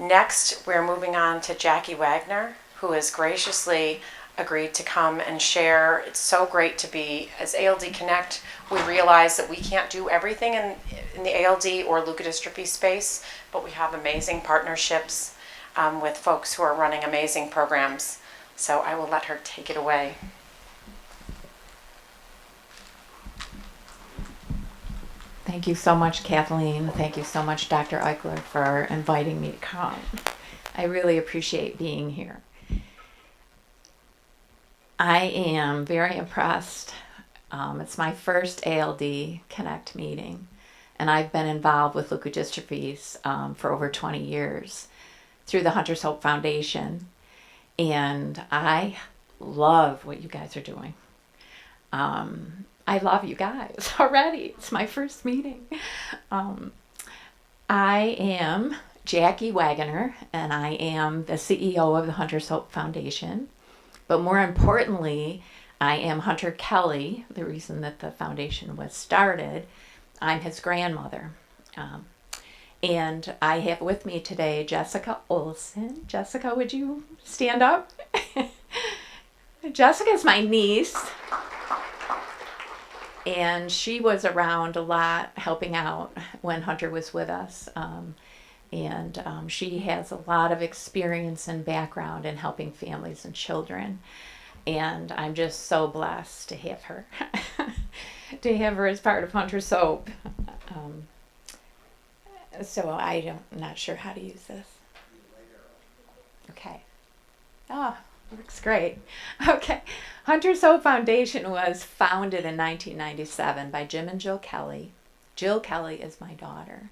Next, we're moving on to Jackie Waggoneer, who has graciously agreed to come and share. It's so great to be, as ALD Connect, we realize that we can't do everything in the ALD or leukodystrophy space, but we have amazing partnerships with folks who are running amazing programs. So I will let her take it away. Thank you so much, Kathleen. Thank you so much, Dr. Eichler, for inviting me to come. I really appreciate being here. I am very impressed. It's my first ALD Connect meeting, and I've been involved with leukodystrophies for over 20 years through the Hunter's Hope Foundation, and I love what you guys are doing. I love you guys already. It's my first meeting. I am Jackie Waggoneer, and I am the CEO of the Hunter's Hope Foundation. But more importantly, I am Hunter Kelly, the reason that the foundation was started. I'm his grandmother. And I have with me today Jessica Olson. Jessica, would you stand up? Jessica's my niece. And she was around a lot helping out when Hunter was with us. She has a lot of experience and background in helping families and children. And I'm just so blessed to have her, as part of Hunter's Hope. So I'm not sure how to use this. Okay. Oh, works great. Okay. Hunter's Hope Foundation was founded in 1997 by Jim and Jill Kelly. Jill Kelly is my daughter.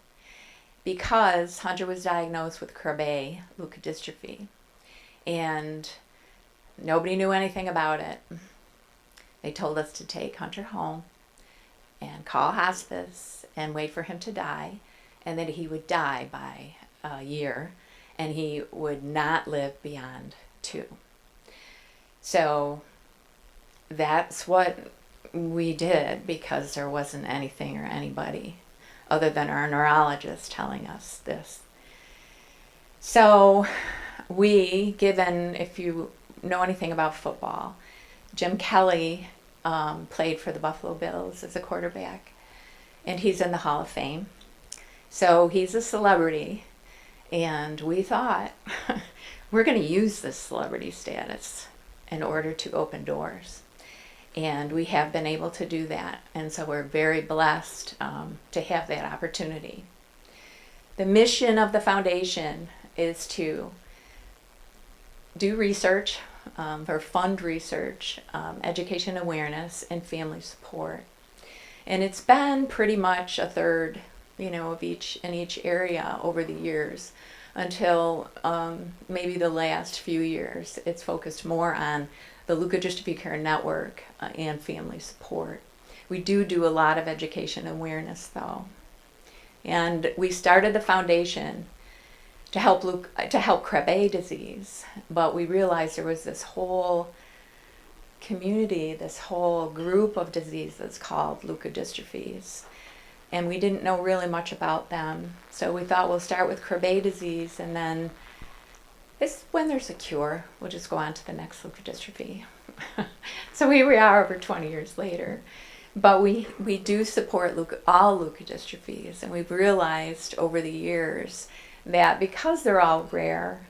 Because Hunter was diagnosed with Krabbe leukodystrophy, and nobody knew anything about it. They told us to take Hunter home and call hospice and wait for him to die, and that he would die by a year, and he would not live beyond 2. So that's what we did, because there wasn't anything or anybody other than our neurologist telling us this. So if you know anything about football, Jim Kelly played for the Buffalo Bills as a quarterback, and he's in the Hall of Fame. So he's a celebrity, and we thought we're going to use this celebrity status in order to open doors. And we have been able to do that. And so we're very blessed to have that opportunity. The mission of the foundation is to do research, or fund research, education awareness, and family support. And it's been pretty much a third, of each in each area over the years, until maybe the last few years. It's focused more on the Leukodystrophy Care Network and family support. We do a lot of education awareness, though. And we started the foundation to help Krabbe disease, but we realized there was this whole community, this whole group of diseases called leukodystrophies, and we didn't know really much about them. So we thought we'll start with Krabbe disease, and then when there's a cure, we'll just go on to the next leukodystrophy. So here we are over 20 years later. But we do support all leukodystrophies, and we've realized over the years that because they're all rare,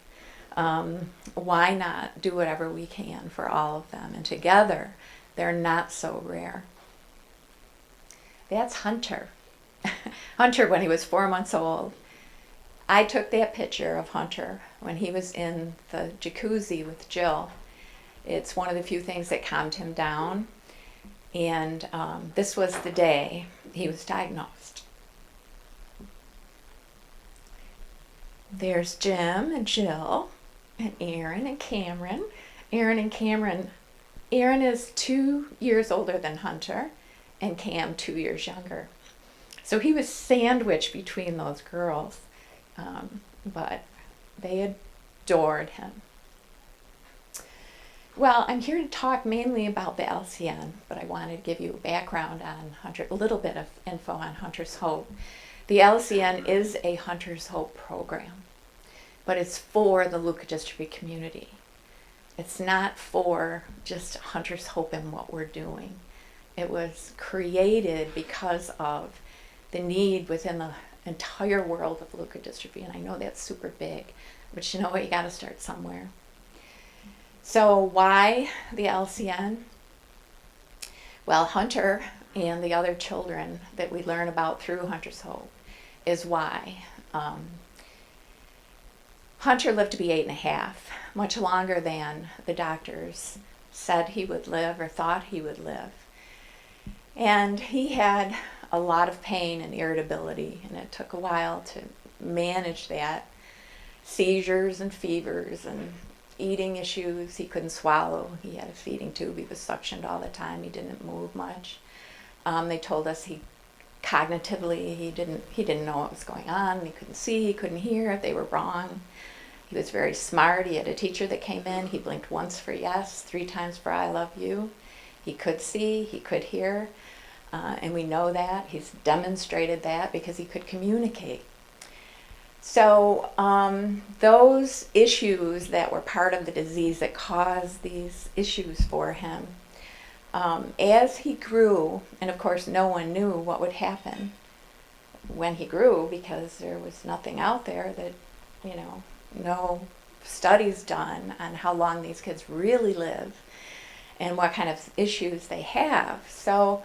why not do whatever we can for all of them? And together, they're not so rare. That's Hunter. Hunter, when he was 4 months old, I took that picture of Hunter when he was in the jacuzzi with Jill. It's one of the few things that calmed him down. And this was the day he was diagnosed. There's Jim and Jill and Erin and Cameron. Erin is 2 years older than Hunter, and Cam 2 years younger. So he was sandwiched between those girls, but they adored him. Well, I'm here to talk mainly about the LCN, but I wanted to give you a background on Hunter, a little bit of info on Hunter's Hope. The LCN is a Hunter's Hope program. but it's for the Luca Dystrophy community. It's not for just Hunter's Hope and what we're doing. It was created because of the need within the entire world of Luca Dystrophy, and I know that's super big, but you know what, you got to start somewhere. So why the LCN? Well, Hunter and the other children that we learn about through Hunter's Hope is why. Hunter lived to be 8.5, much longer than the doctors said he would live or thought he would live. And he had a lot of pain and irritability, and it took a while to manage that. Seizures and fevers and eating issues. He couldn't swallow. He had a feeding tube. He was suctioned all the time. He didn't move much. They told us cognitively he didn't know what was going on. He couldn't see. He couldn't hear. They were wrong. He was very smart. He had a teacher that came in. He blinked once for yes, 3 times for I love you. He could see. He could hear. And we know that. He's demonstrated that because he could communicate. So those issues that were part of the disease that caused these issues for him, as he grew, and of course no one knew what would happen when he grew because there was nothing out there that, no studies done on how long these kids really live and what kind of issues they have. So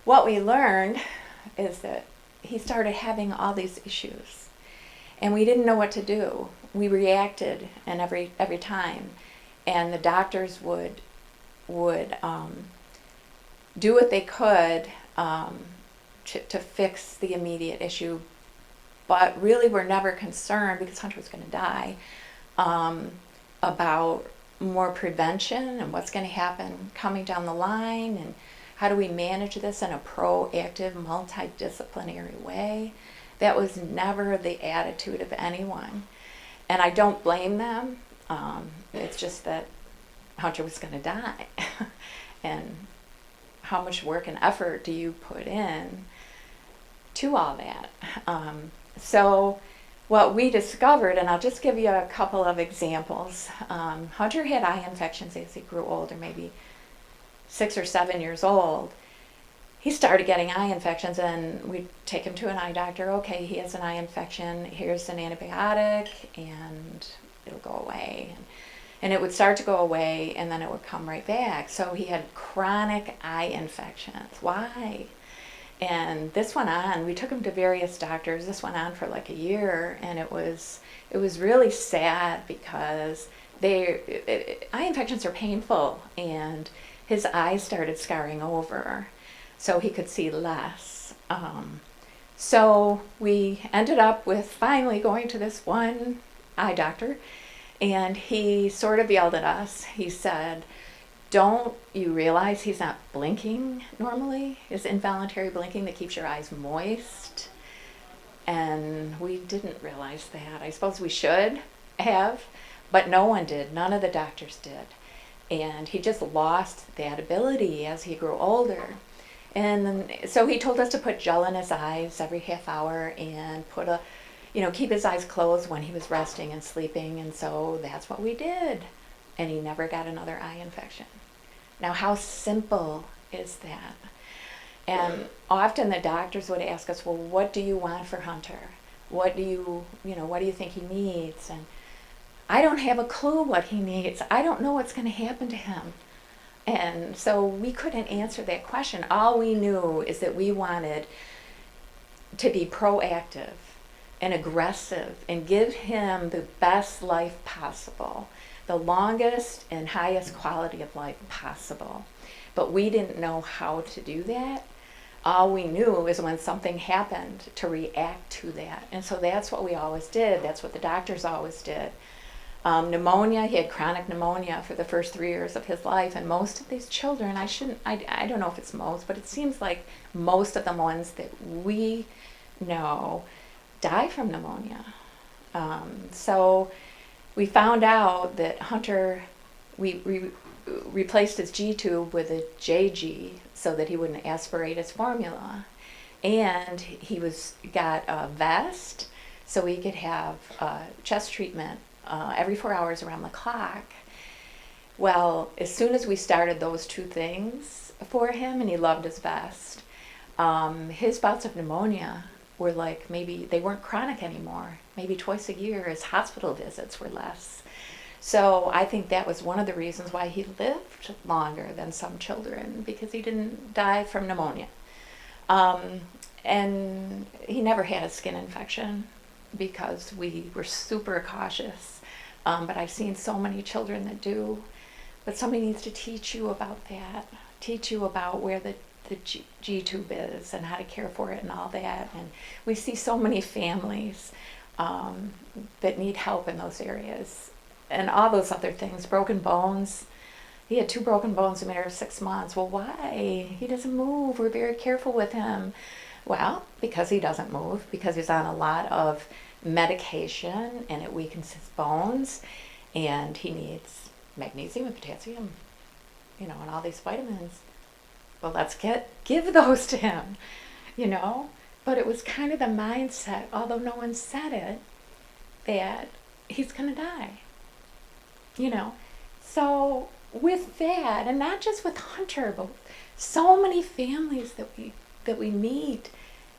what we learned is that he started having all these issues. And we didn't know what to do. We reacted, and every time, and the doctors would do what they could to fix the immediate issue, but really were never concerned because Hunter was going to die about more prevention and what's going to happen coming down the line, and how do we manage this in a proactive, multidisciplinary way. That was never the attitude of anyone. And I don't blame them. It's just that Hunter was going to die. And how much work and effort do you put in to all that? So what we discovered, and I'll just give you a couple of examples. Hunter had eye infections as he grew older, maybe 6 or 7 years old. He started getting eye infections, and we'd take him to an eye doctor. Okay, he has an eye infection. Here's an antibiotic, and it'll go away. And it would start to go away, and then it would come right back. So he had chronic eye infections. Why? And this went on. We took him to various doctors. This went on for like a year, and it was really sad because eye infections are painful, and his eyes started scarring over, so he could see less. So we ended up with finally going to this one eye doctor, and he sort of yelled at us. He said, "Don't you realize he's not blinking normally? It's involuntary blinking that keeps your eyes moist." And we didn't realize that. I suppose we should have, but no one did. None of the doctors did. And he just lost that ability as he grew older. And so he told us to put gel in his eyes every half hour and keep his eyes closed when he was resting and sleeping. And so that's what we did. And he never got another eye infection. Now, how simple is that? And often the doctors would ask us, well, what do you want for Hunter? What do you think he needs? And I don't have a clue what he needs. I don't know what's going to happen to him. And so we couldn't answer that question. All we knew is that we wanted to be proactive and aggressive and give him the best life possible, the longest and highest quality of life possible. But we didn't know how to do that. All we knew is when something happened to react to that. And so that's what we always did. That's what the doctors always did. Pneumonia, he had chronic pneumonia for the first 3 years of his life, and most of these children, I don't know if it's most, but it seems like most of the ones that we know die from pneumonia. So we found out that Hunter, we replaced his G tube with a JG so that he wouldn't aspirate his formula, and he got a vest so we could have chest treatment every 4 hours around the clock. Well, as soon as we started those two things for him, and he loved his vest, his bouts of pneumonia were like, maybe they weren't chronic anymore. Maybe twice a year his hospital visits were less. So I think that was one of the reasons why he lived longer than some children, because he didn't die from pneumonia. And he never had a skin infection because we were super cautious. But I've seen so many children that do. But somebody needs to teach you about that, teach you about where the G-tube is and how to care for it and all that. And we see so many families that need help in those areas. And all those other things, broken bones. He had 2 broken bones in a matter of 6 months. Well, why? He doesn't move. We're very careful with him. Well, because he doesn't move, because he's on a lot of medication and it weakens his bones, and he needs magnesium and potassium, and all these vitamins. Well, let's give those to him, But it was kind of the mindset, although no one said it, that he's going to die, So with that, and not just with Hunter, but so many families that we meet,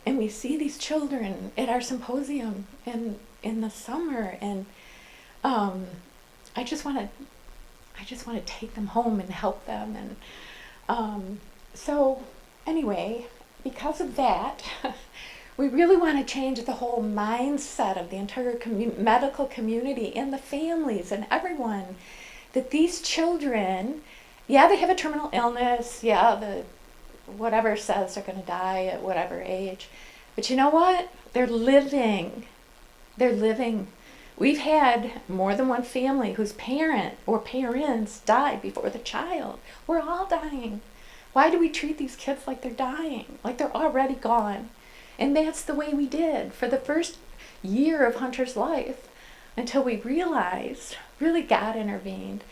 and we see these children at our symposium in the summer, and I just want to take them home and help them, and so anyway, because of that, we really want to change the whole mindset of the entire medical community and the families and everyone, that these children, yeah, they have a terminal illness, yeah, the whatever says they're going to die at whatever age, but you know what? They're living. We've had more than one family whose parent or parents died before the child. We're all dying. Why do we treat these kids like they're dying, like they're already gone? And that's the way we did for the first year of Hunter's life, until we realized, really God intervened,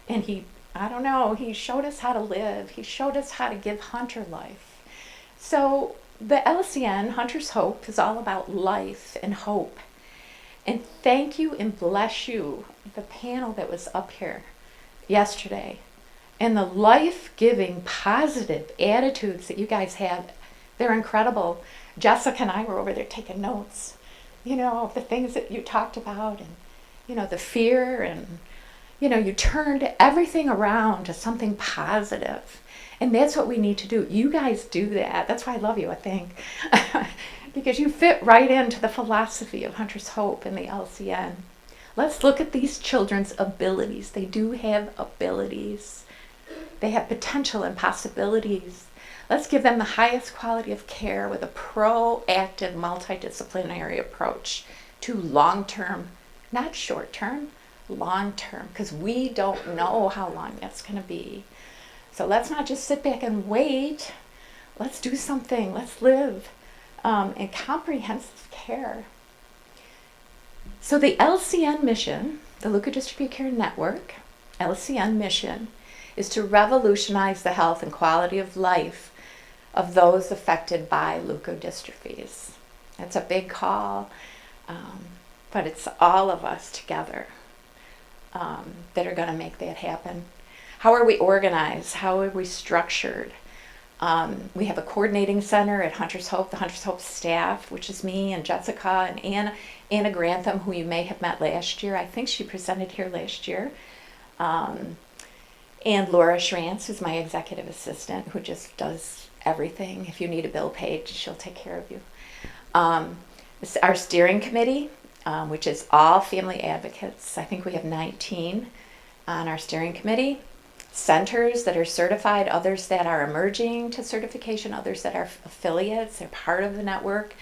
and he showed us how to live. He showed us how to give Hunter life. So the LCN, Hunter's Hope, is all about life and hope. And thank you and bless you, the panel that was up here yesterday, and the life-giving, positive attitudes that you guys have. They're incredible. Jessica and I were over there taking notes, of the things that you talked about, and, the fear, and, you turned everything around to something positive. And that's what we need to do. You guys do that. That's why I love you, I think. Because you fit right into the philosophy of Hunter's Hope and the LCN. Let's look at these children's abilities. They do have abilities. They have potential and possibilities. Let's give them the highest quality of care with a proactive, multidisciplinary approach to long-term, not short-term, long-term, because we don't know how long that's going to be. So let's not just sit back and wait. Let's do something. Let's live in comprehensive care. So the LCN Mission, the Leukodystrophy Care Network, LCN Mission, is to revolutionize the health and quality of life of those affected by leukodystrophies. It's a big call, but it's all of us together that are going to make that happen. How are we organized? How are we structured? We have a coordinating center at Hunter's Hope, the Hunter's Hope staff, which is me and Jessica and Anna Grantham, who you may have met last year. I think she presented here last year. And Laura Schrantz, who's my executive assistant, who just does everything. If you need a bill paid, she'll take care of you. Our steering committee, which is all family advocates. I think we have 19 on our steering committee. Centers that are certified, others that are emerging to certification, others that are affiliates, they're part of the network.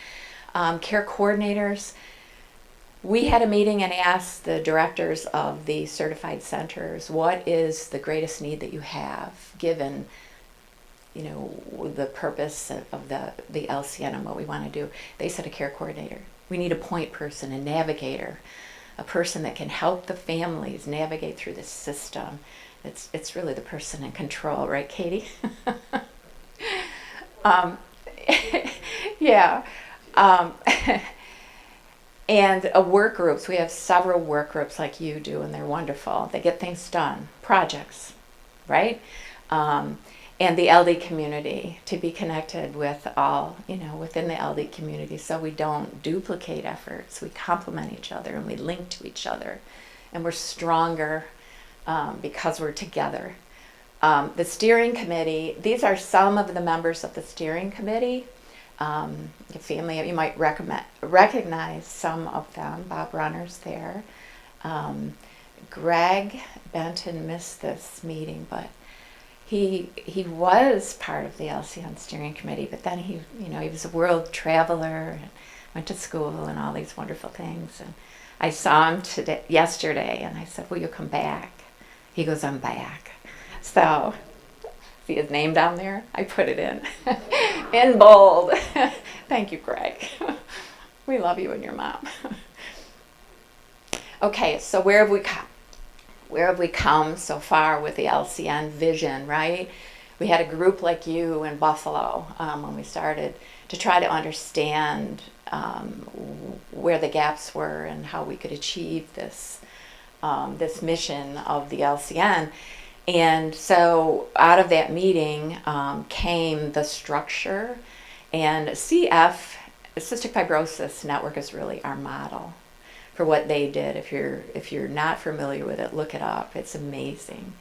Care coordinators. We had a meeting and asked the directors of the certified centers, what is the greatest need that you have, given the purpose of the LCN and what we want to do. They said a care coordinator. We need a point person, a navigator, a person that can help the families navigate through this system. It's really the person in control, right, Katie? Yeah. And work groups, we have several work groups like you do, and they're wonderful. They get things done, projects, right? And the LD community, to be connected with all, within the LD community, so we don't duplicate efforts. We complement each other and we link to each other, and we're stronger because we're together. The steering committee, these are some of the members of the steering committee. Your family, you might recognize some of them. Bob Runner's there. Greg Benton missed this meeting, but he was part of the LCN steering committee, but then he was a world traveler and went to school and all these wonderful things. And I saw him yesterday, and I said, "Will you come back?" He goes, "I'm back." So, see his name down there? I put it in bold. Thank you, Greg. We love you and your mom. Okay, so where have we come? Where have we come so far with the LCN vision, right? We had a group like you in Buffalo when we started to try to understand where the gaps were and how we could achieve this mission of the LCN. And so out of that meeting came the structure, and CF, Cystic Fibrosis Network, is really our model for what they did. If you're not familiar with it, look it up. It's amazing.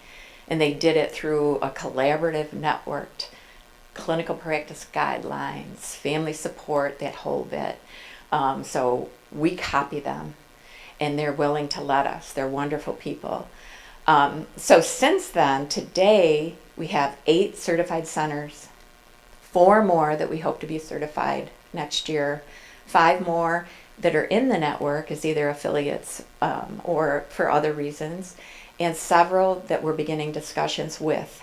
And they did it through a collaborative, networked clinical practice guidelines, family support, that whole bit. So we copy them, and they're willing to let us. They're wonderful people. So since then, today, we have 8 certified centers, 4 more that we hope to be certified next year, 5 more that are in the network as either affiliates or for other reasons, and several that we're beginning discussions with.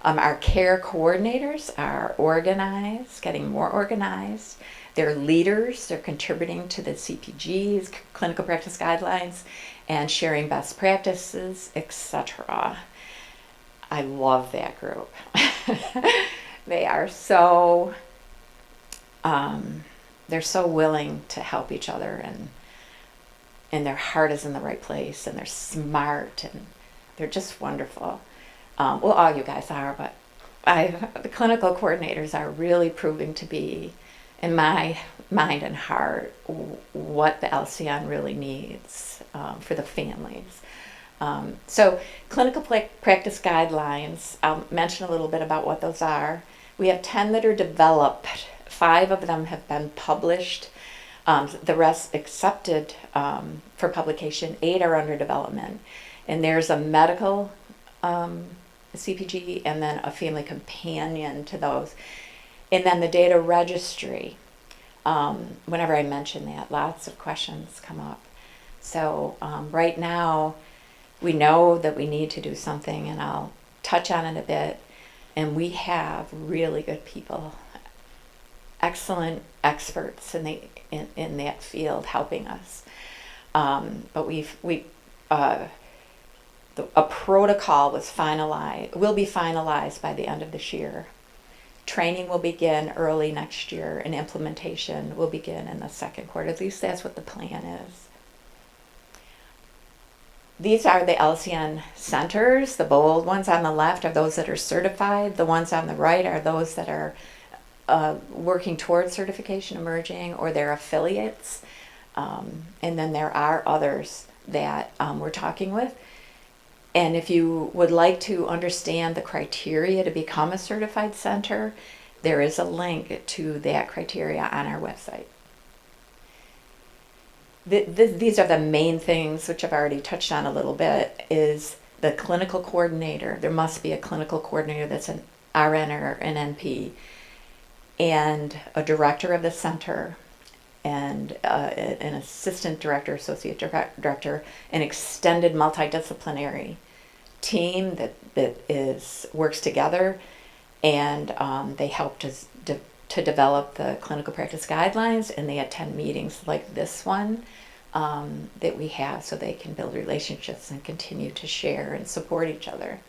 Our care coordinators are organized, getting more organized. They're leaders, they're contributing to the CPGs, clinical practice guidelines, and sharing best practices, etc. I love that group. They are so they're so willing to help each other, and their heart is in the right place, and they're smart, and they're just wonderful. Well, all you guys are, but the clinical coordinators are really proving to be, in my mind and heart, what the LCN really needs for the families. So clinical practice guidelines, I'll mention a little bit about what those are. We have 10 that are developed. 5 of them have been published. The rest accepted for publication. 8 are under development. And there's a medical CPG and then a family companion to those. And then the data registry. Whenever I mention that, lots of questions come up. So right now, we know that we need to do something, and I'll touch on it a bit. And we have really good people, excellent experts in that field helping us. But a protocol was finalized, will be finalized by the end of this year. Training will begin early next year, and implementation will begin in the second quarter. At least that's what the plan is. These are the LCN centers. The bold ones on the left are those that are certified. The ones on the right are those that are working towards certification, emerging, or their affiliates. And then there are others that we're talking with. And if you would like to understand the criteria to become a certified center, there is a link to that criteria on our website. These are the main things, which I've already touched on a little bit, is the clinical coordinator. There must be a clinical coordinator that's an RN or an NP, and a director of the center, and an assistant director, associate director, an extended multidisciplinary team that works together, and they help to develop the clinical practice guidelines, and they attend meetings like this one that we have, so they can build relationships and continue to share and support each other.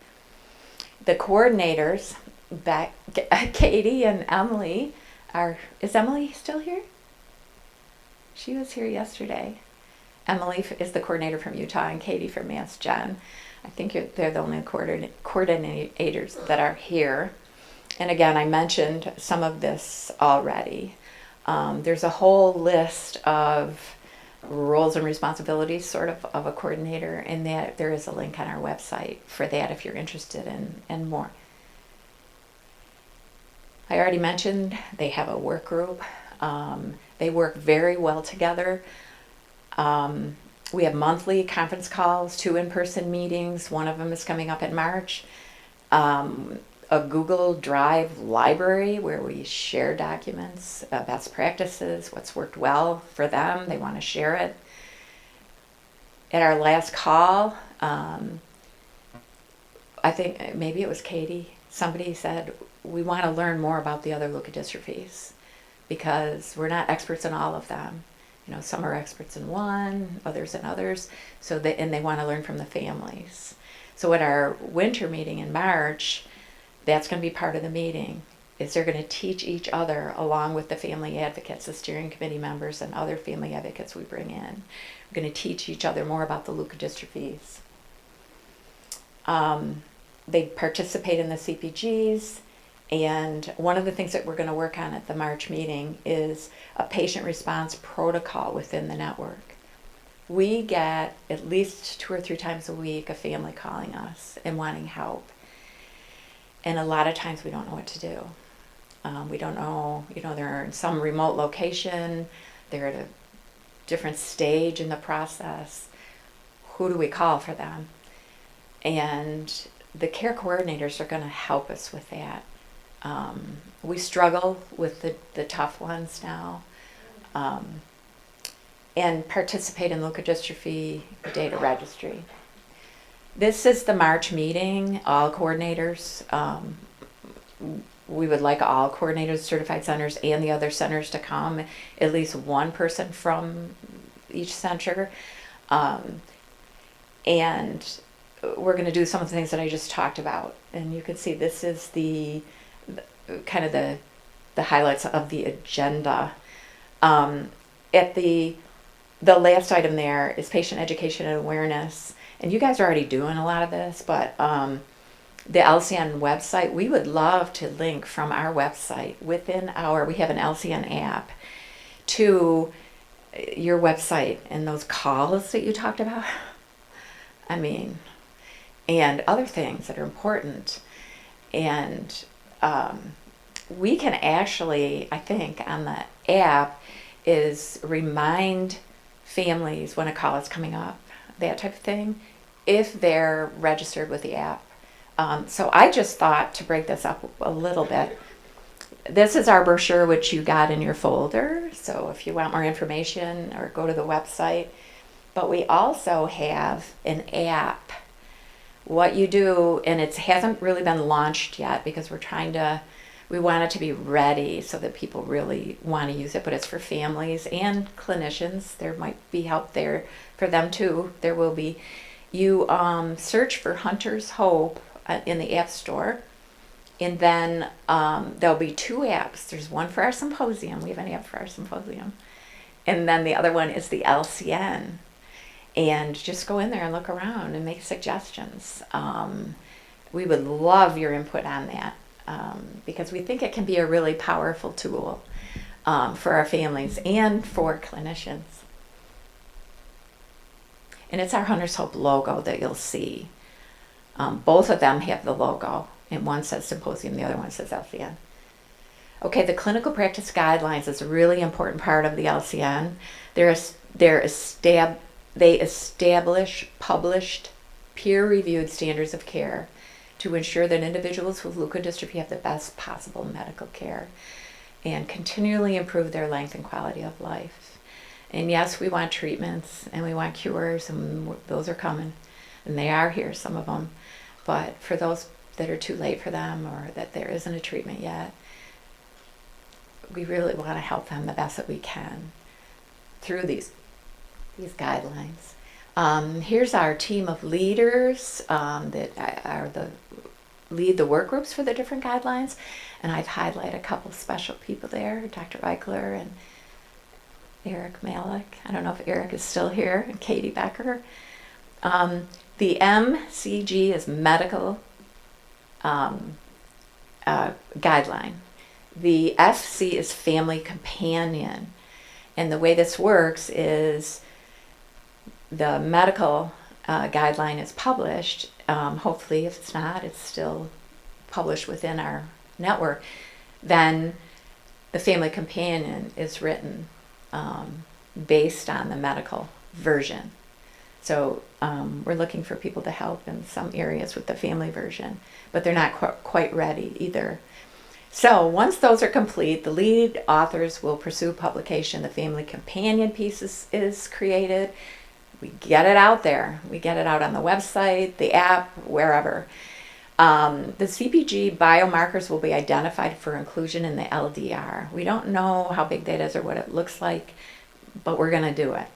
The coordinators, Katie and Emily, is Emily still here? She was here yesterday. Emily is the coordinator from Utah, and Katie from Mass Gen. I think they're the only coordinators that are here. And again, I mentioned some of this already. There's a whole list of roles and responsibilities sort of a coordinator, and that there is a link on our website for that if you're interested in more. I already mentioned they have a work group. They work very well together. We have monthly conference calls, 2 in-person meetings. One of them is coming up in March. A Google Drive library where we share documents, best practices, what's worked well for them. They want to share it. At our last call, I think maybe it was Katie, somebody said, we want to learn more about the other leukodystrophies because we're not experts in all of them. You know, some are experts in one, others in others. And they want to learn from the families. So at our winter meeting in March, that's going to be part of the meeting, is they're going to teach each other along with the family advocates, the steering committee members, and other family advocates we bring in. We're going to teach each other more about the leukodystrophies. They participate in the CPGs, and one of the things that we're going to work on at the March meeting is a patient response protocol within the network. We get at least 2 or 3 times a week a family calling us and wanting help. And a lot of times we don't know what to do. We don't know, they're in some remote location, they're at a different stage in the process. Who do we call for them? And the care coordinators are going to help us with that. We struggle with the tough ones now. And participate in leukodystrophy data registry. This is the March meeting, all coordinators. We would like all coordinators, certified centers, and the other centers to come, at least one person from each center. And we're going to do some of the things that I just talked about. And you can see this is the kind of the highlights of the agenda. At the last item there is patient education and awareness. And you guys are already doing a lot of this, but the LCN website, we would love to link from our website we have an LCN app to your website and those calls that you talked about. I mean, and other things that are important. And we can actually, I think, on the app is remind families when a call is coming up, that type of thing, if they're registered with the app. So I just thought to break this up a little bit. This is our brochure, which you got in your folder. So if you want more information, or go to the website. But we also have an app. What you do, and it hasn't really been launched yet because we want it to be ready so that people really want to use it, but it's for families and clinicians. There might be help there for them too. There will be. You search for Hunter's Hope in the App Store, and then there'll be 2 apps. There's one for our symposium. We have an app for our symposium. And then the other one is the LCN. And just go in there and look around and make suggestions. We would love your input on that. Because we think it can be a really powerful tool for our families and for clinicians. And it's our Hunter's Hope logo that you'll see. Both of them have the logo, and one says Symposium, the other one says LCN. Okay, the clinical practice guidelines is a really important part of the LCN. They establish published, peer-reviewed standards of care to ensure that individuals with leukodystrophy have the best possible medical care and continually improve their length and quality of life. And yes, we want treatments and we want cures, and those are coming, and they are here, some of them. But for those that are too late for them, or that there isn't a treatment yet, we really want to help them the best that we can through these guidelines. Here's our team of leaders that lead the work groups for the different guidelines, and I've highlighted a couple special people there, Dr. Eichler Eric Malik. I don't know if Eric is still here, and Katie Becker. The MCG is medical guideline. The FC is family companion. And the way this works is the medical guideline is published. Hopefully, if it's not, it's still published within our network. Then the family companion is written based on the medical version. So we're looking for people to help in some areas with the family version, but they're not quite ready either. So once those are complete, the lead authors will pursue publication. The family companion piece is created. We get it out there. We get it out on the website, the app, wherever. The CPG biomarkers will be identified for inclusion in the LDR. We don't know how big that is or what it looks like, but we're going to do it.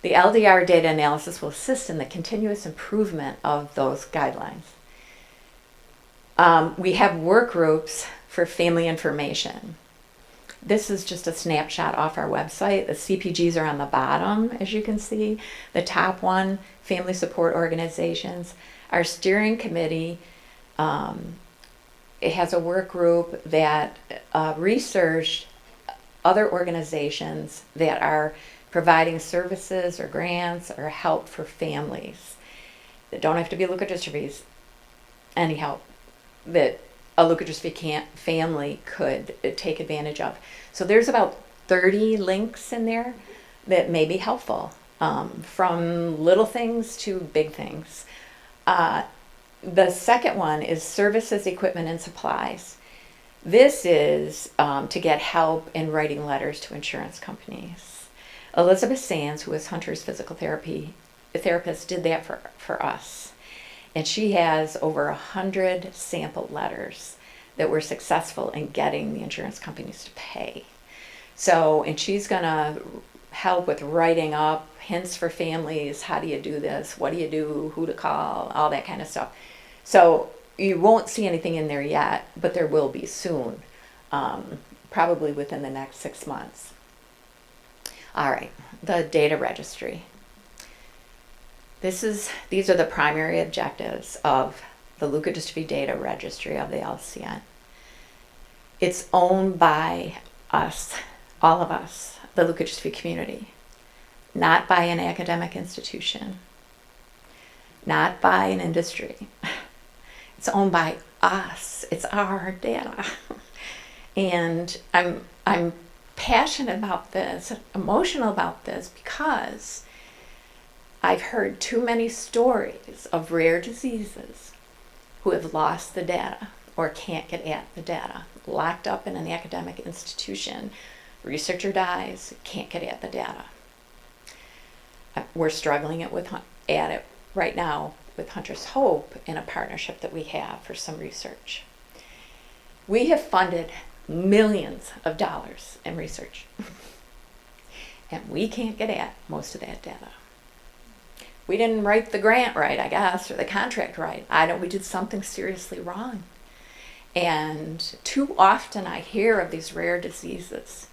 The LDR data analysis will assist in the continuous improvement of those guidelines. We have work groups for family information. This is just a snapshot off our website. The CPGs are on the bottom, as you can see. The top one, family support organizations. Our steering committee, it has a work group that researched other organizations that are providing services or grants or help for families that don't have to be leukodystrophies. Any help that a leukodystrophy family could take advantage of. So there's about 30 links in there that may be helpful, from little things to big things. The second one is services, equipment, and supplies. This is to get help in writing letters to insurance companies. Elizabeth Sands, who is Hunter's physical therapist, did that for us. And she has over 100 sample letters that were successful in getting the insurance companies to pay. So, and she's going to help with writing up hints for families. How do you do this? What do you do? Who to call? All that kind of stuff. So you won't see anything in there yet, but there will be soon, probably within the next 6 months. All right, the data registry. These are the primary objectives of the Leukodystrophy Data Registry of the LCN. It's owned by us, all of us, the leukodystrophy community, not by an academic institution, not by an industry. It's owned by us. It's our data. And I'm passionate about this, emotional about this, because I've heard too many stories of rare diseases who have lost the data or can't get at the data, locked up in an academic institution. Researcher dies, can't get at the data. We're struggling at it right now with Hunter's Hope in a partnership that we have for some research. We have funded millions of dollars in research, and we can't get at most of that data. We didn't write the grant right, I guess, or the contract right. We did something seriously wrong. And too often I hear of these rare diseases.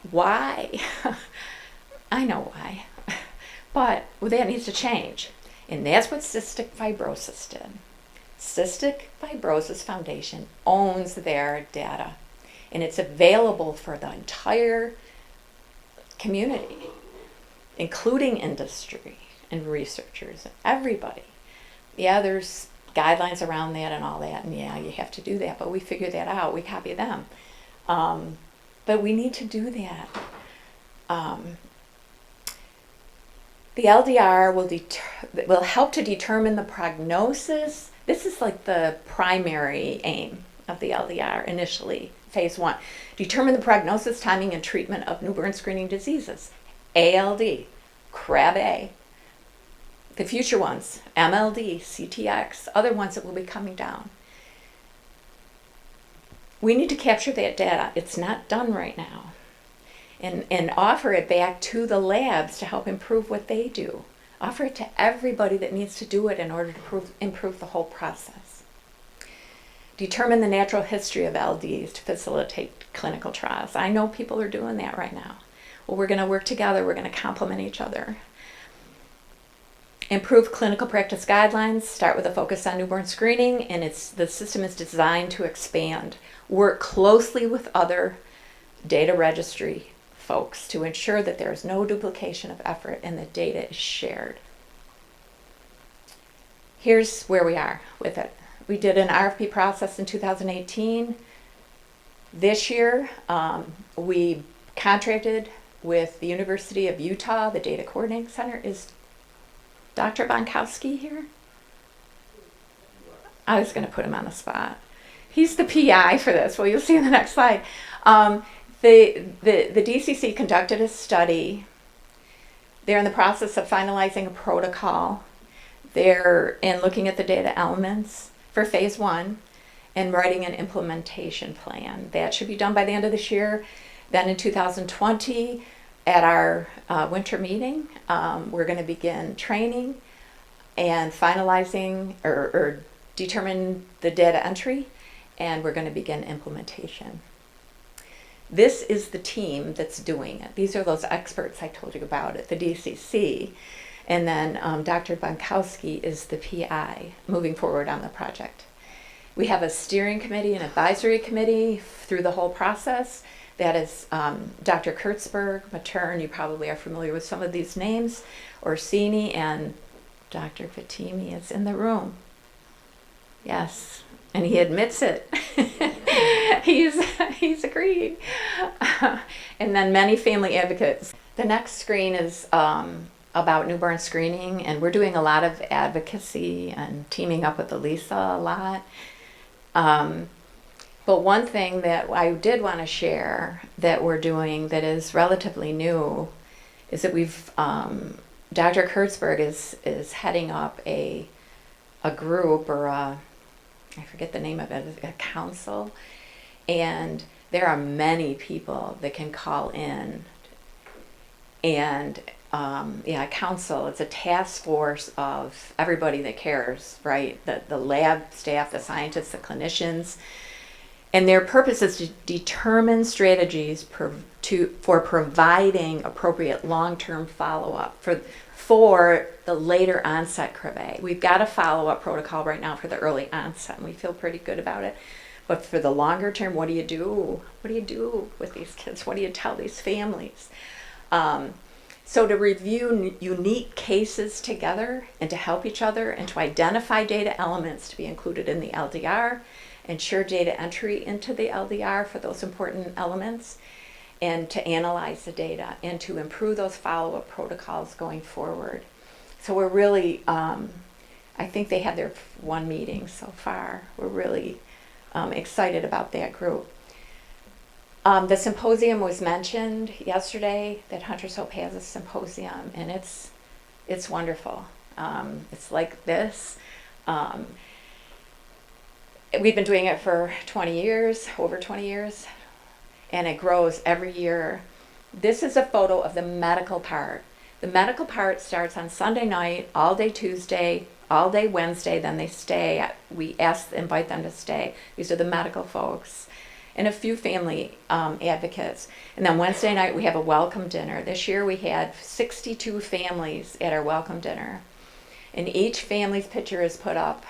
Why? I know why. But that needs to change. And that's what cystic fibrosis did. Cystic Fibrosis Foundation owns their data. And it's available for the entire community, including industry and researchers and everybody. Yeah, there's guidelines around that and all that, and yeah, you have to do that, but we figure that out. We copy them. But we need to do that. The LDR will help to determine the prognosis. This is like the primary aim of the LDR initially, phase 1. Determine the prognosis, timing, and treatment of newborn screening diseases. ALD, CRAB-A, the future ones, MLD, CTX, other ones that will be coming down. We need to capture that data. It's not done right now. And offer it back to the labs to help improve what they do. Offer it to everybody that needs to do it in order to improve the whole process. Determine the natural history of LDs to facilitate clinical trials. I know people are doing that right now. Well, we're going to work together. We're going to complement each other. Improve clinical practice guidelines. Start with a focus on newborn screening, and the system is designed to expand. Work closely with other data registry folks to ensure that there is no duplication of effort and the data is shared. Here's where we are with it. We did an RFP process in 2018. This year, we contracted with the University of Utah. The Data Coordinating Center. Is Dr. Bonkowski here? I was going to put him on the spot. He's the PI for this. Well, you'll see in the next slide. The DCC conducted a study. They're in the process of finalizing a protocol. They're looking at the data elements for phase 1 and writing an implementation plan. That should be done by the end of this year. Then in 2020, at our winter meeting, we're going to begin training and finalizing or determine the data entry, and we're going to begin implementation. This is the team that's doing it. These are those experts I told you about at the DCC. And then Dr. Bonkowski is the PI moving forward on the project. We have a steering committee and advisory committee through the whole process. That is Dr. Kurtzberg, Matern, you probably are familiar with some of these names, Orsini, and Dr. Fatimi is in the room. Yes, and he admits it. He's agreed. And then many family advocates. The next screen is about newborn screening, and we're doing a lot of advocacy and teaming up with Elisa a lot. But one thing that I did want to share that we're doing that is relatively new is that we've, Dr. Kurtzberg is heading up a group or I forget the name of it, a council, and there are many people that can call in. And council, it's a task force of everybody that cares, right? The lab staff, the scientists, the clinicians. And their purpose is to determine strategies for providing appropriate long-term follow-up for the later onset Krabbe. We've got a follow-up protocol right now for the early onset, and we feel pretty good about it. But for the longer term, what do you do? What do you do with these kids? What do you tell these families? So to review unique cases together and to help each other and to identify data elements to be included in the LDR, ensure data entry into the LDR for those important elements, and to analyze the data and to improve those follow-up protocols going forward. So we're really, I think they had their one meeting so far. We're really excited about that group. The symposium was mentioned yesterday, that Hunters Hope has a symposium, and it's wonderful. It's like this. We've been doing it for 20 years, over 20 years, and it grows every year. This is a photo of the medical part. The medical part starts on Sunday night, all day Tuesday, all day Wednesday, then they stay. We invite them to stay. These are the medical folks. And a few family advocates. And then Wednesday night we have a welcome dinner. This year we had 62 families at our welcome dinner. And each family's picture is put up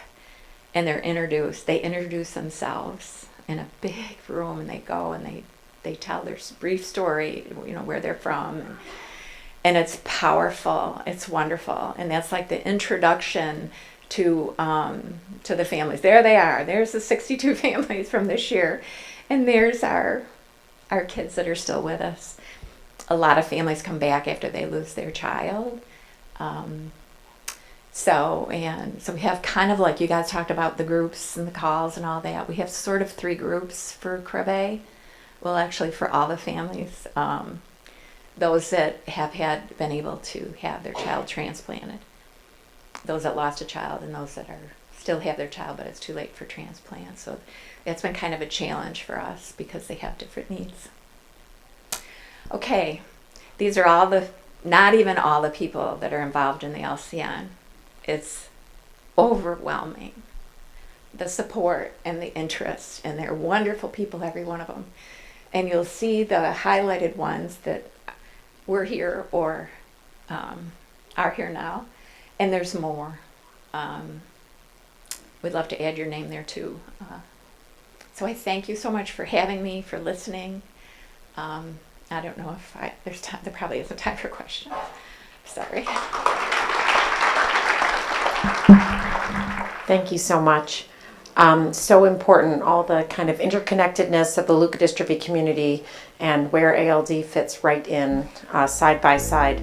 and they're introduced. They introduce themselves in a big room, and they go and they tell their brief story, where they're from. And it's powerful, it's wonderful. And that's like the introduction to the families. There they are. There's the 62 families from this year. And there's our kids that are still with us. A lot of families come back after they lose their child. So we have kind of like you guys talked about the groups and the calls and all that. We have sort of 3 groups for Krabbe. Well, actually for all the families. Those that have been able to have their child transplanted. Those that lost a child, and those that still have their child but it's too late for transplant. So that's been kind of a challenge for us because they have different needs. Okay, these are not even all the people that are involved in the LCN. It's overwhelming. the support and the interest, and they're wonderful people, every one of them. And you'll see the highlighted ones that were here or are here now, and there's more. We'd love to add your name there too. So I thank you so much for having me, for listening. I don't know if there's time. There probably isn't time for questions. Sorry. Thank you so much. So important, all the kind of interconnectedness of the leukodystrophy community and where ALD fits right in side by side.